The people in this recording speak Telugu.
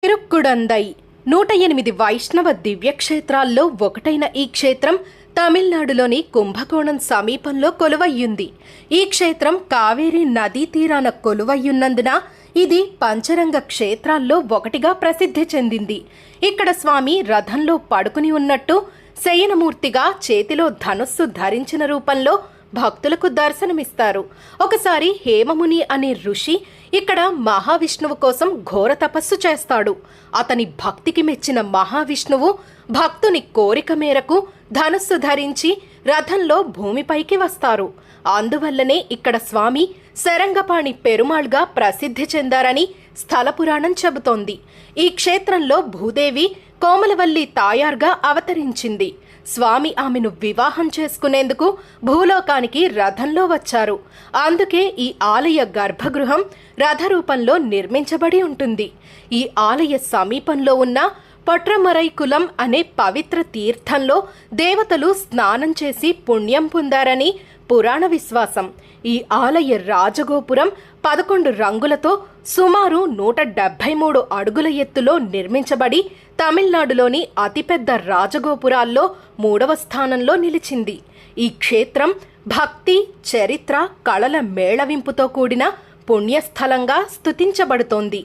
తిరుక్కుడందై 108 వైష్ణవ దివ్యక్షేత్రాల్లో ఒకటైన ఈ క్షేత్రం తమిళనాడులోని కుంభకోణం సమీపంలో కొలువయ్యుంది. ఈ క్షేత్రం కావేరీ నదీ తీరాన కొలువయ్యున్నందున ఇది పంచరంగ క్షేత్రాల్లో ఒకటిగా ప్రసిద్ధి చెందింది. ఇక్కడ స్వామి రథంలో పడుకుని ఉన్నట్టు శయనమూర్తిగా చేతిలో ధనుస్సు ధరించిన రూపంలో భక్తులకు దర్శనమిస్తారు. ఒకసారి హేమముని అనే ఋషి ఇక్కడ మహావిష్ణువు కోసం ఘోర తపస్సు చేస్తాడు. అతని భక్తికి మెచ్చిన మహావిష్ణువు భక్తుని కోరిక మేరకు ధనుస్సు ధరించి రథంలో భూమిపైకి వస్తారు. అందువల్లనే ఇక్కడ స్వామి శరంగపాణి పెరుమాళ్గా ప్రసిద్ధి చెందారని స్థల పురాణం చెబుతోంది. ఈ క్షేత్రంలో భూదేవి కోమలవల్లి తాయార్గా అవతరించింది. స్వామి ఆమెను వివాహం చేసుకునేందుకు భూలోకానికి రథంలో వచ్చారు. అందుకే ఈ ఆలయ గర్భగృహం రథరూపంలో నిర్మించబడి ఉంటుంది. ఈ ఆలయ సమీపంలో ఉన్న పొట్రమరైకులం అనే పవిత్ర తీర్థంలో దేవతలు స్నానం చేసి పుణ్యం పొందారని పురాణ విశ్వాసం. ఈ ఆలయ రాజగోపురం 11 రంగులతో సుమారు 173 అడుగుల ఎత్తులో నిర్మించబడి తమిళనాడులోని అతిపెద్ద రాజగోపురాల్లో 3వ స్థానంలో నిలిచింది. ఈ క్షేత్రం భక్తి, చరిత్ర, కళల మేళవింపుతో కూడిన పుణ్యస్థలంగా స్తుతించబడుతోంది.